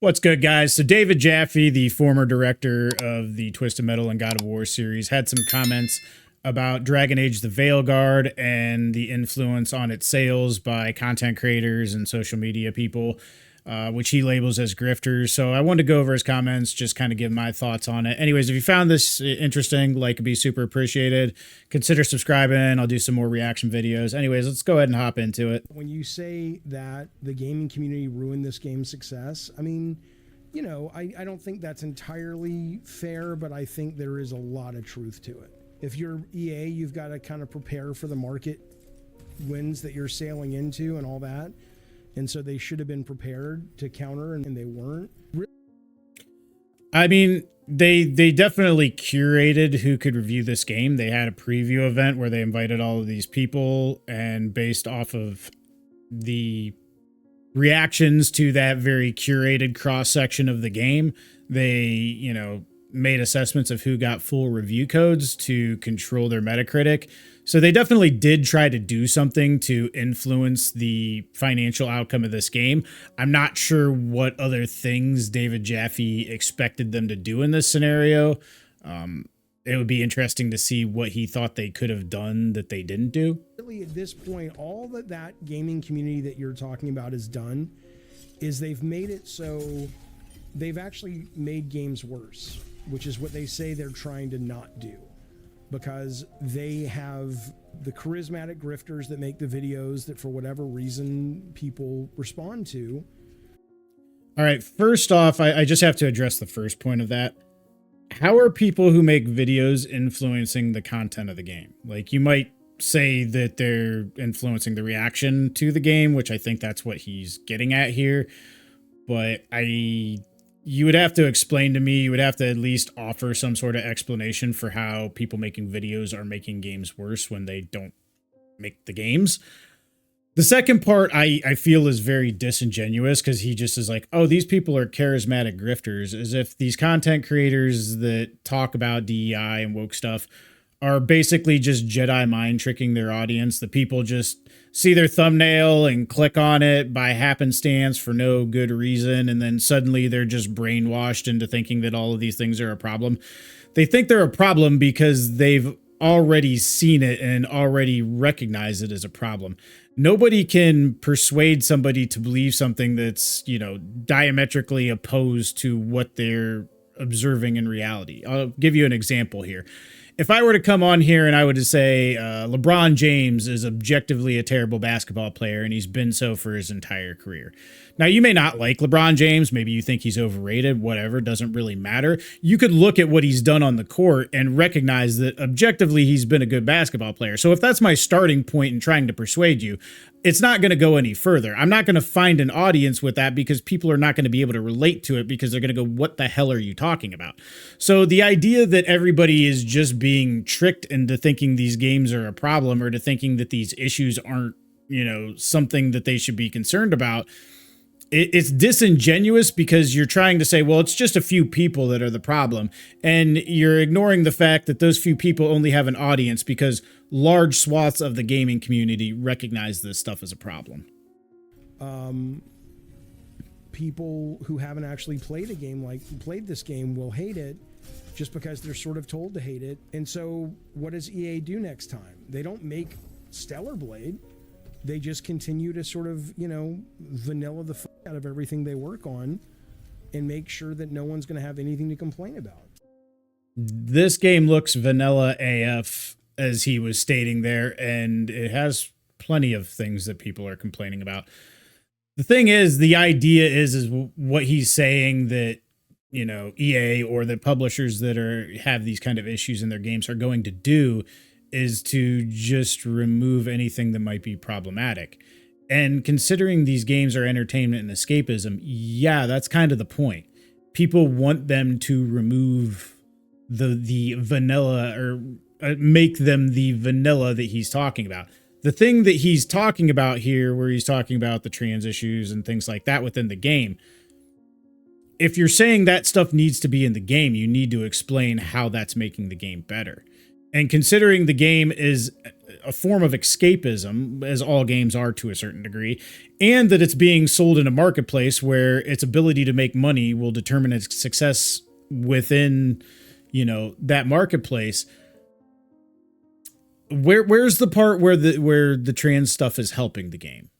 What's good, guys? So David Jaffe, the former director of the Twisted Metal and God of War series, had some comments about Dragon Age the Veilguard and the influence on its sales by content creators and social media people, which he labels as grifters. So I wanted to go over his comments, just kind of give my thoughts on it. Anyways, if you found this interesting, like, it'd be super appreciated. Consider subscribing. I'll do some more reaction videos. Anyways, let's go ahead and hop into it. When you say that the gaming community ruined this game's success, I mean, you know, I don't think that's entirely fair, but I think there is a lot of truth to it. If you're EA, you've got to kind of prepare for the market winds that you're sailing into and all that. And so they should have been prepared to counter, and they weren't. I mean, they definitely curated who could review this game. They had a preview event where they invited all of these people, and based off of the reactions to that very curated cross-section of the game, they, you know, made assessments of who got full review codes to control their Metacritic. So they definitely did try to do something to influence the financial outcome of this game. I'm not sure what other things David Jaffe expected them to do in this scenario. It would be interesting to see what he thought they could have done that they didn't do. Really, at this point, all that gaming community that you're talking about has done is they've made it so they've actually made games worse, which is what they say they're trying to not do, because they have the charismatic grifters that make the videos that for whatever reason people respond to. All right, first off, I just have to address the first point of that. How are people who make videos influencing the content of the game? Like, you might say that they're influencing the reaction to the game, which I think that's what he's getting at here. But you would have to explain to me, you would have to at least offer some sort of explanation for how people making videos are making games worse when they don't make the games. The second part I feel is very disingenuous, because he just is like, oh, these people are charismatic grifters, as if these content creators that talk about DEI and woke stuff are basically just Jedi mind tricking their audience. The people just see their thumbnail and click on it by happenstance for no good reason, and then suddenly they're just brainwashed into thinking that all of these things are a problem. They think they're a problem because they've already seen it and already recognize it as a problem. Nobody can persuade somebody to believe something that's, you know, diametrically opposed to what they're observing in reality. I'll give you an example here. If I were to come on here and I were to say LeBron James is objectively a terrible basketball player, and he's been so for his entire career. Now, you may not like LeBron James. Maybe you think he's overrated, whatever, doesn't really matter. You could look at what he's done on the court and recognize that objectively he's been a good basketball player. So if that's my starting point in trying to persuade you, it's not going to go any further. I'm not going to find an audience with that, because people are not going to be able to relate to it, because they're going to go, what the hell are you talking about? So the idea that everybody is just being tricked into thinking these games are a problem, or to thinking that these issues aren't, you know, something that they should be concerned about, it's disingenuous, because you're trying to say, well, it's just a few people that are the problem. And you're ignoring the fact that those few people only have an audience because large swaths of the gaming community recognize this stuff as a problem. People who haven't actually played this game will hate it just because they're sort of told to hate it. And so what does EA do next time? They don't make Stellar Blade. They just continue to sort of, you know, vanilla the fuck out of everything they work on and make sure that no one's going to have anything to complain about. This game looks vanilla AF, as he was stating there, and it has plenty of things that people are complaining about. The thing is, the idea is what he's saying, that, you know, EA or the publishers that have these kind of issues in their games are going to do is to just remove anything that might be problematic. And considering these games are entertainment and escapism, yeah, that's kind of the point. People want them to remove the vanilla, or make them the vanilla that he's talking about. The thing that he's talking about here, where he's talking about the trans issues and things like that within the game, if you're saying that stuff needs to be in the game, you need to explain how that's making the game better. And considering the game is a form of escapism, as all games are to a certain degree, and that it's being sold in a marketplace where its ability to make money will determine its success within, that marketplace. Where's the part where the trans stuff is helping the game?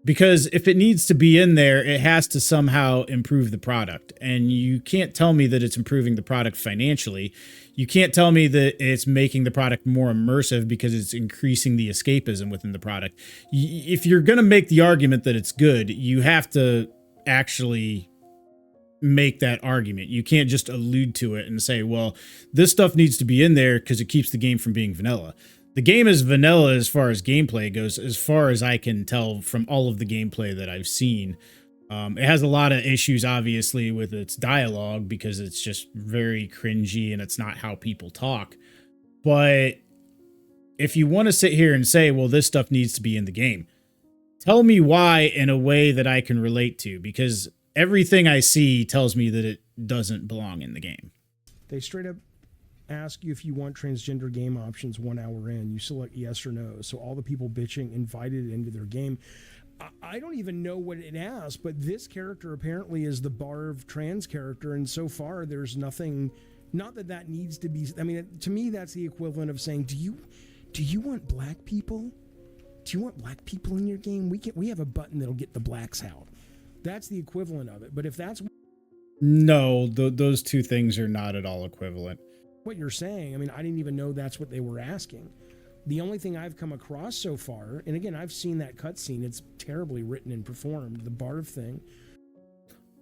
Because if it needs to be in there, it has to somehow improve the product. And you can't tell me that it's improving the product financially. You can't tell me that it's making the product more immersive because it's increasing the escapism within the product. If you're going to make the argument that it's good, you have to actually make that argument. You can't just allude to it and say, well, this stuff needs to be in there because it keeps the game from being vanilla. The game is vanilla as far as gameplay goes, as far as I can tell from all of the gameplay that I've seen. It has a lot of issues, obviously, with its dialogue because it's just very cringy and it's not how people talk. But if you want to sit here and say, well, this stuff needs to be in the game, tell me why in a way that I can relate to, because everything I see tells me that it doesn't belong in the game. They straight up ask you if you want transgender game options 1 hour in. You select yes or no. So all the people bitching invited into their game. I don't even know what it asks, but this character apparently is the Barv trans character, and so far there's nothing. Not that that needs to be. I mean, to me, that's the equivalent of saying, "Do you want black people? Do you want black people in your game? We have a button that'll get the blacks out." That's the equivalent of it. But if that's no, those two things are not at all equivalent. What you're saying, I mean, I didn't even know that's what they were asking. The only thing I've come across so far, and again, I've seen that cutscene, it's terribly written and performed, the Barv thing.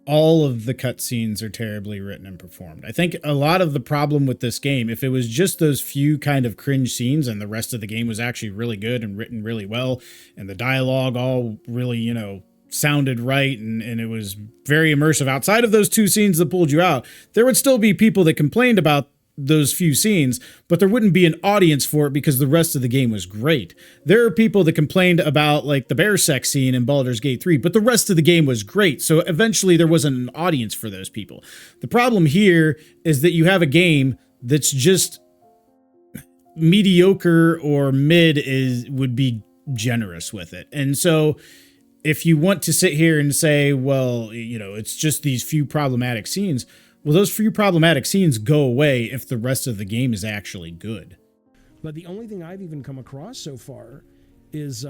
All of the cutscenes are terribly written and performed. I think a lot of the problem with this game, if it was just those few kind of cringe scenes and the rest of the game was actually really good and written really well, and the dialogue all really, sounded right, and it was very immersive outside of those two scenes that pulled you out, there would still be people that complained about those few scenes, but there wouldn't be an audience for it because the rest of the game was great. There are people that complained about like the bear sex scene in Baldur's Gate 3, but the rest of the game was great. So eventually there wasn't an audience for those people. The problem here is that you have a game that's just mediocre, or mid would be generous with it. And so if you want to sit here and say, well, it's just these few problematic scenes, well, those few problematic scenes go away if the rest of the game is actually good. But the only thing I've even come across so far is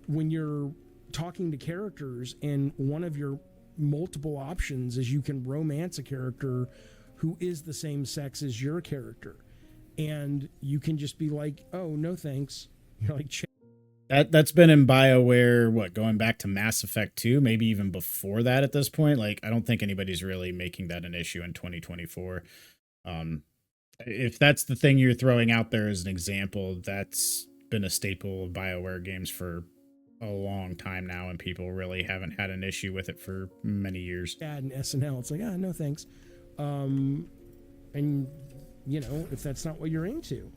when you're talking to characters, and one of your multiple options is you can romance a character who is the same sex as your character. And you can just be like, oh, no thanks. You're like, That's been in BioWare, going back to Mass Effect 2, maybe even before that at this point. Like, I don't think anybody's really making that an issue in 2024. If that's the thing you're throwing out there as an example, that's been a staple of BioWare games for a long time now, and people really haven't had an issue with it for many years. Ad and SNL, it's like, no thanks. And, if that's not what you're into.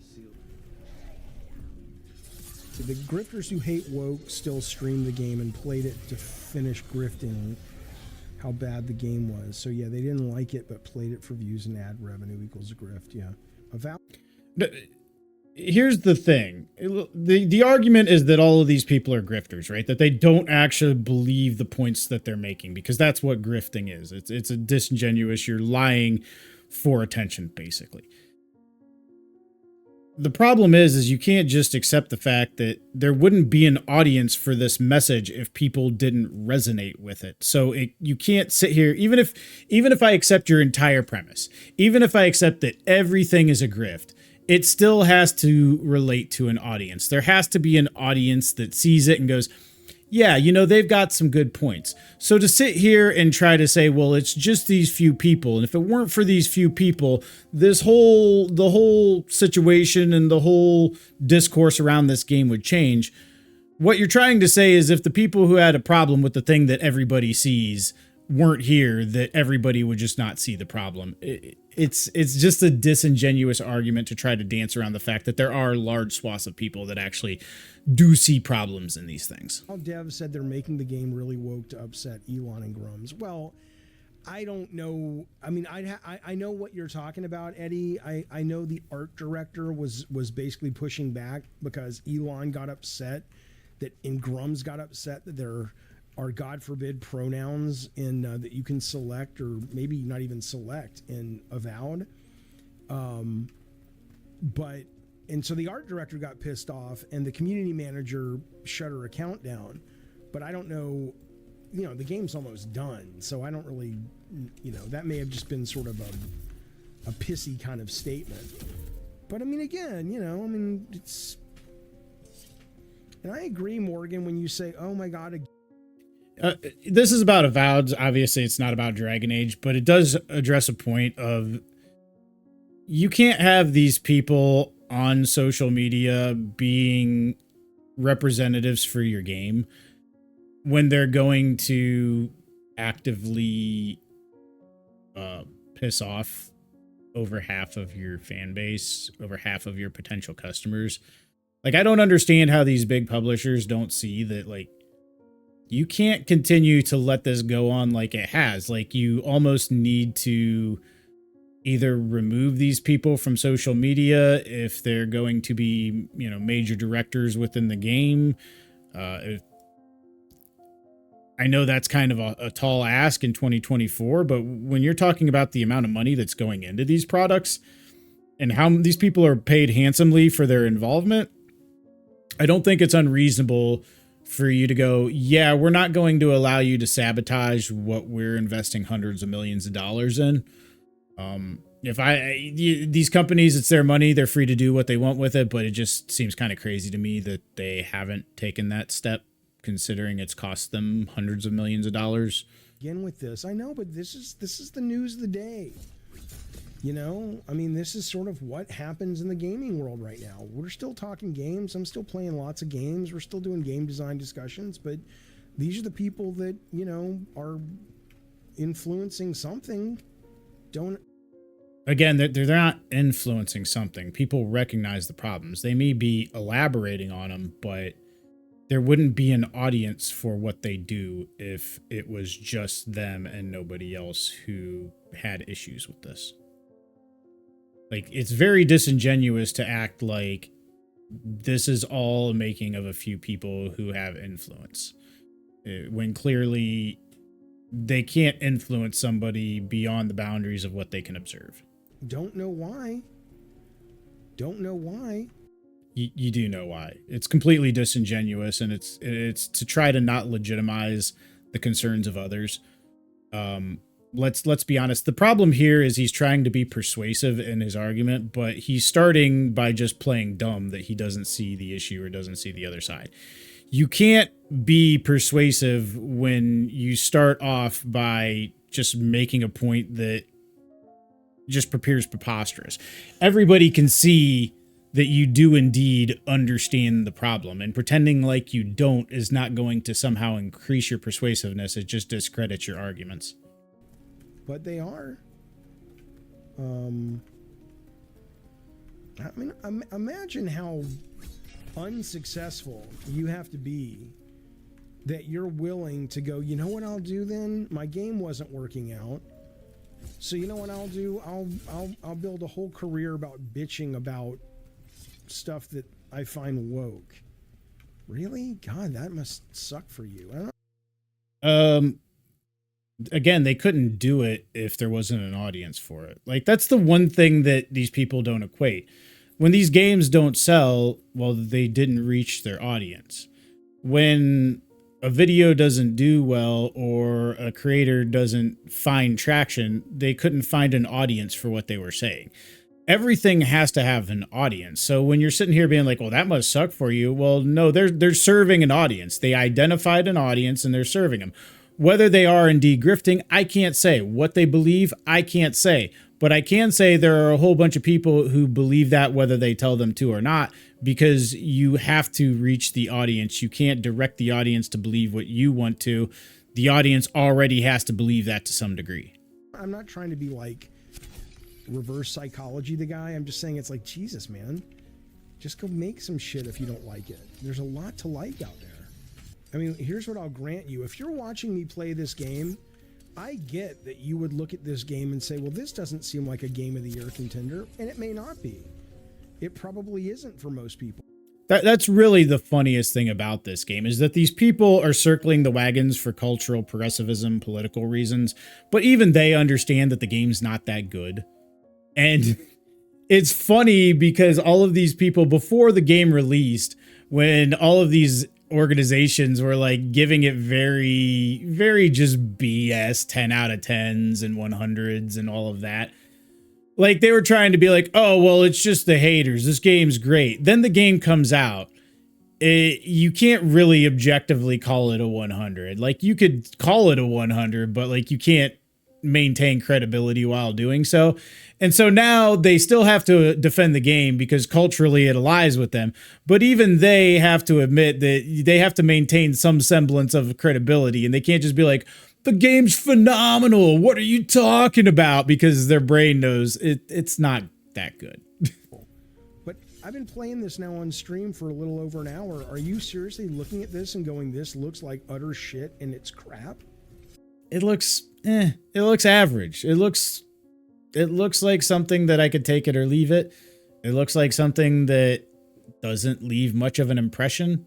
The grifters who hate woke still streamed the game and played it to finish grifting how bad the game was. So yeah, they didn't like it, but played it for views and ad revenue equals a grift. Yeah. Here's the thing. The argument is that all of these people are grifters, right? That they don't actually believe the points that they're making, because that's what grifting is. It's a disingenuous, you're lying for attention, basically. The problem is you can't just accept the fact that there wouldn't be an audience for this message if people didn't resonate with it. So you can't sit here, even if I accept your entire premise, even if I accept that everything is a grift, it still has to relate to an audience. There has to be an audience that sees it and goes, yeah, they've got some good points. So to sit here and try to say, well, it's just these few people, and if it weren't for these few people, the whole situation and the whole discourse around this game would change. What you're trying to say is if the people who had a problem with the thing that everybody sees weren't here, that everybody would just not see the problem. It's just a disingenuous argument to try to dance around the fact that there are large swaths of people that actually do see problems in these things. Dev said they're making the game really woke to upset Elon and Grums. Well, I don't know. I mean, I know what you're talking about, Eddie. I know the art director was basically pushing back because Elon got upset and Grums got upset that there are, God forbid, pronouns in that you can select, or maybe not even select, in Avowed. But so the art director got pissed off, and the community manager shut her account down. But I don't know. You know, the game's almost done, so I don't really, you know, that may have just been sort of a pissy kind of statement. But I mean, again, you know, I mean, it's, and I agree, Morgan, when you say, oh my God. This is about Avowed. Obviously, it's not about Dragon Age, but it does address a point of you can't have these people on social media being representatives for your game when they're going to actively piss off over half of your fan base, over half of your potential customers. Like, I don't understand how these big publishers don't see that, like, you can't continue to let this go on like it has. Like, you almost need to either remove these people from social media if they're going to be, you know, major directors within the game. I know that's kind of a tall ask in 2024, but when you're talking about the amount of money that's going into these products and how these people are paid handsomely for their involvement, I don't think it's unreasonable for you to go, yeah, we're not going to allow you to sabotage what we're investing hundreds of millions of dollars in. These companies, it's their money, they're free to do what they want with it, but it just seems kind of crazy to me that they haven't taken that step, considering it's cost them hundreds of millions of dollars. Again with this, I know, but this is the news of the day. You know, I mean, this is sort of what happens in the gaming world right now. We're still talking games. I'm still playing lots of games. We're still doing game design discussions, but these are the people that, you know, are influencing something. Again, they're not influencing something. People recognize the problems. They may be elaborating on them, but there wouldn't be an audience for what they do if it was just them and nobody else who had issues with this. Like, it's very disingenuous to act like this is all making of a few people who have influence, when clearly they can't influence somebody beyond the boundaries of what they can observe. Don't know why. You do know why. It's completely disingenuous, and it's to try to not legitimize the concerns of others. Let's be honest. The problem here is he's trying to be persuasive in his argument, but he's starting by just playing dumb that he doesn't see the issue or doesn't see the other side. You can't be persuasive when you start off by just making a point that just appears preposterous. Everybody can see that you do indeed understand the problem, and pretending like you don't is not going to somehow increase your persuasiveness. It just discredits your arguments. But they are. I mean, imagine how unsuccessful you have to be that you're willing to go, you know what I'll do then? My game wasn't working out. So you know what I'll do? I'll build a whole career about bitching about stuff that I find woke. Really? God, that must suck for you. I don't know. Again, they couldn't do it if there wasn't an audience for it. Like, that's the one thing that these people don't equate. When these games don't sell, well, they didn't reach their audience. When a video doesn't do well or a creator doesn't find traction, they couldn't find an audience for what they were saying. Everything has to have an audience. So when you're sitting here being like, well, that must suck for you. Well, no, they're serving an audience. They identified an audience and they're serving them. Whether they are indeed grifting, I can't say. What they believe, I can't say. But I can say there are a whole bunch of people who believe that, whether they tell them to or not, because you have to reach the audience. You can't direct the audience to believe what you want to. The audience already has to believe that to some degree. I'm not trying to be like reverse psychology the guy. I'm just saying it's like, Jesus, man, just go make some shit if you don't like it. There's a lot to like out there. I mean, here's what I'll grant you. If you're watching me play this game, I get that you would look at this game and say, well, this doesn't seem like a game of the year contender, and it may not be. It probably isn't for most people. That's really the funniest thing about this game, is that these people are circling the wagons for cultural progressivism, political reasons, but even they understand that the game's not that good. And it's funny because all of these people, before the game released, when all of these organizations were like giving it very, very just BS 10 out of 10s and 100s and all of that. Like, they were trying to be like, oh, well, it's just the haters. This game's great. Then the game comes out. You can't really objectively call it a 100. Like, you could call it a 100, but like, you can't maintain credibility while doing so. And so now they still have to defend the game because culturally it aligns with them. But even they have to admit that they have to maintain some semblance of credibility, and they can't just be like, the game's phenomenal, what are you talking about? Because their brain knows it's not that good. But I've been playing this now on stream for a little over an hour. Are you seriously looking at this and going, this looks like utter shit and it's crap? It looks average. It looks like something that I could take it or leave it. It looks like something that doesn't leave much of an impression.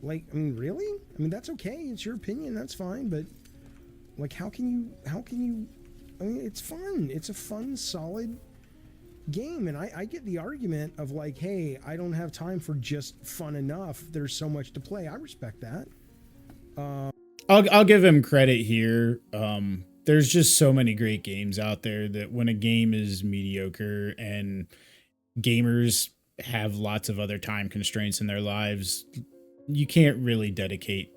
Like, I mean, really? I mean, that's okay. It's your opinion. That's fine. But like, how can you, I mean, it's fun. It's a fun, solid game. And I get the argument of like, hey, I don't have time for just fun enough. There's so much to play. I respect that. I'll give him credit here. There's just so many great games out there that when a game is mediocre and gamers have lots of other time constraints in their lives, you can't really dedicate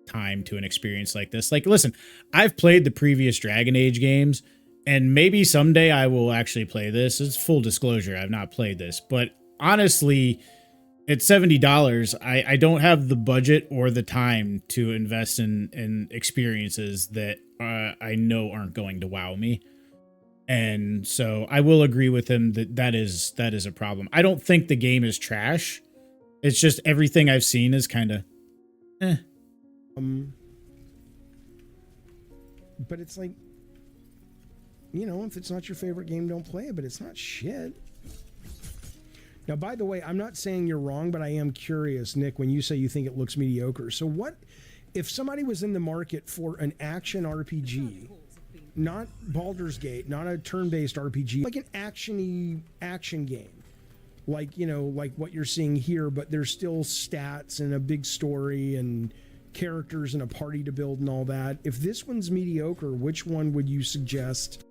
time to an experience like this. Like, listen, I've played the previous Dragon Age games, and maybe someday I will actually play this. It's full disclosure, I've not played this, but honestly, at $70, I don't have the budget or the time to invest in experiences that I know aren't going to wow me. And so I will agree with him that is a problem. I don't think the game is trash. It's just everything I've seen is kind of But it's like, you know, if it's not your favorite game, don't play it, but it's not shit. Now, by the way, I'm not saying you're wrong, but I am curious, Nick, when you say you think it looks mediocre. So what if somebody was in the market for an action RPG, not Baldur's Gate, not a turn-based RPG, like an action game? Like, you know, like what you're seeing here, but there's still stats and a big story and characters and a party to build and all that. If this one's mediocre, which one would you suggest?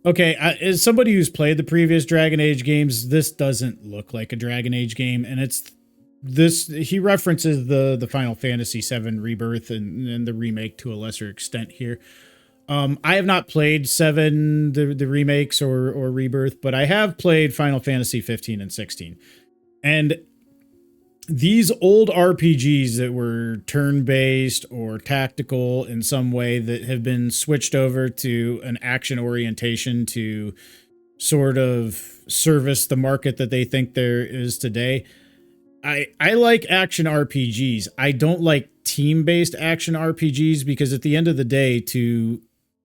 Okay, as somebody who's played the previous Dragon Age games, this doesn't look like a Dragon Age game, and it's this. He references the Final Fantasy VII Rebirth and the remake to a lesser extent here. I have not played 7, the remakes or Rebirth, but I have played Final Fantasy 15 and 16. And these old RPGs that were turn-based or tactical in some way that have been switched over to an action orientation to sort of service the market that they think there is today. I like action RPGs. I don't like team-based action RPGs because at the end of the day, to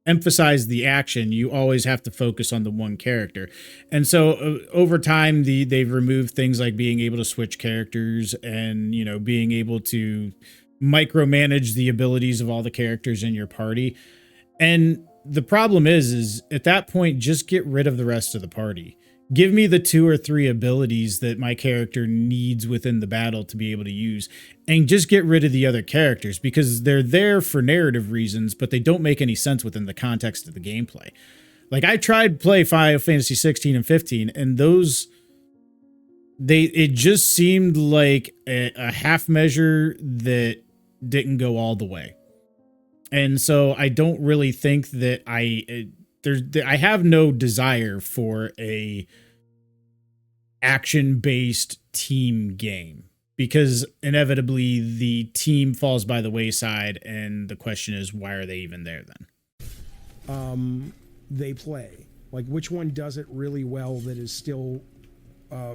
emphasize the action, you always have to focus on the one character. And so over time, they've removed things like being able to switch characters and, you know, being able to micromanage the abilities of all the characters in your party. And the problem is at that point, just get rid of the rest of the party. Give me the 2 or 3 abilities that my character needs within the battle to be able to use, and just get rid of the other characters because they're there for narrative reasons, but they don't make any sense within the context of the gameplay. Like, I tried to play Final Fantasy 16 and 15, and it just seemed like a half measure that didn't go all the way. And so I don't really think that I have no desire for a action-based team game because inevitably the team falls by the wayside, and the question is, why are they even there then? They play. Like, which one does it really well that is still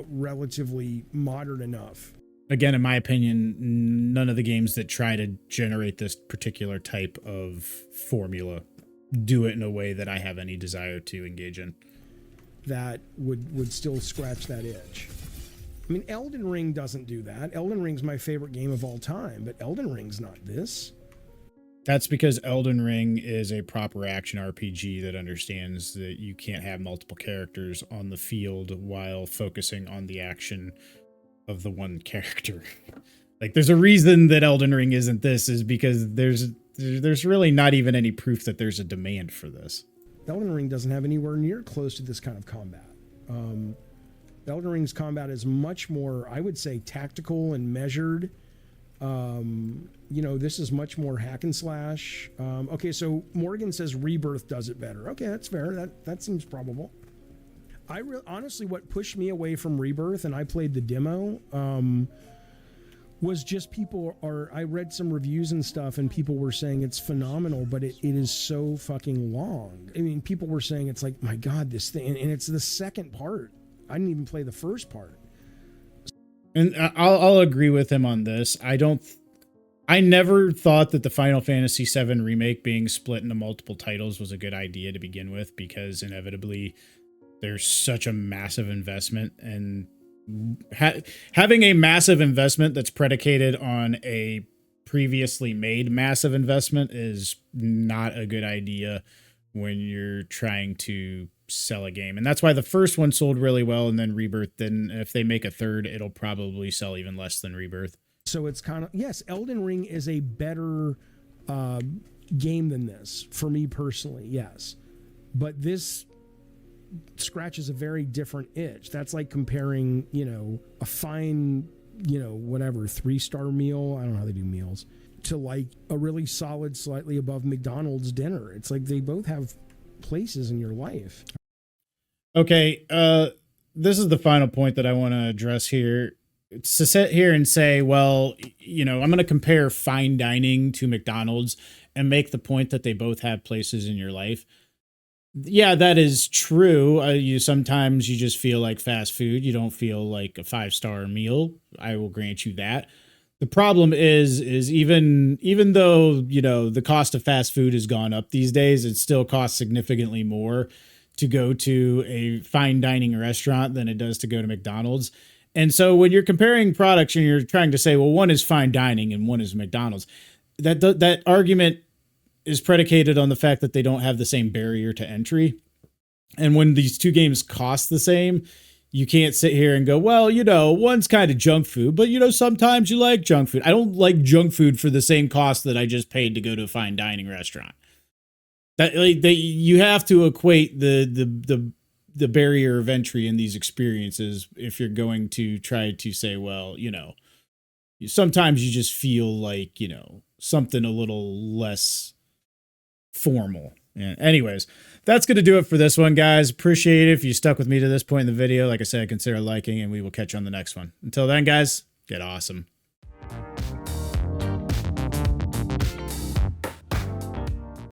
relatively modern enough? again, in my opinion, none of the games that try to generate this particular type of formula do it in a way that I have any desire to engage in. That would still scratch that itch. I mean, Elden Ring doesn't do that. Elden Ring's my favorite game of all time, but Elden Ring's not this. That's because Elden Ring is a proper action RPG that understands that you can't have multiple characters on the field while focusing on the action of the one character. Like, there's a reason that Elden Ring isn't this, is because there's really not even any proof that there's a demand for this. Elden Ring doesn't have anywhere near close to this kind of combat. Elden Ring's combat is much more, I would say, tactical and measured. You know, this is much more hack and slash. Okay, so Morgan says Rebirth does it better. Okay, that's fair. That seems probable. Honestly, what pushed me away from Rebirth, and I played the demo, was just I read some reviews and stuff, and people were saying it's phenomenal, but it is so fucking long. I mean, people were saying it's like, my God, this thing, and it's the second part. I didn't even play the first part. And I'll agree with him on this. I never thought that the Final Fantasy VII remake being split into multiple titles was a good idea to begin with, because inevitably there's such a massive investment, and having a massive investment that's predicated on a previously made massive investment is not a good idea when you're trying to sell a game. And that's why the first one sold really well, and then Rebirth didn't. If they make a third, it'll probably sell even less than Rebirth. So it's kind of, yes, Elden Ring is a better game than this for me personally, yes. But this scratches a very different itch. That's like comparing, you know, a fine, you know, whatever, 3-star meal, I don't know how they do meals, to like a really solid, slightly above McDonald's dinner. It's like they both have places in your life. Okay, this is the final point that I want to address here. To sit here and say, well, you know, I'm going to compare fine dining to McDonald's and make the point that they both have places in your life. Yeah, that is true. Sometimes you just feel like fast food. You don't feel like a 5-star meal. I will grant you that. The problem is even though, you know, the cost of fast food has gone up these days, it still costs significantly more to go to a fine dining restaurant than it does to go to McDonald's. And so when you're comparing products and you're trying to say, well, one is fine dining and one is McDonald's, that argument is predicated on the fact that they don't have the same barrier to entry. And when these two games cost the same, you can't sit here and go, well, you know, one's kind of junk food, but, you know, sometimes you like junk food. I don't like junk food for the same cost that I just paid to go to a fine dining restaurant. You have to equate the barrier of entry in these experiences if you're going to try to say, well, you know, sometimes you just feel like, you know, something a little less formal. Yeah. Anyways, that's going to do it for this one, guys. Appreciate it if you stuck with me to this point in the video. Like I said, consider liking, and we will catch you on the next one. Until then, guys, get awesome.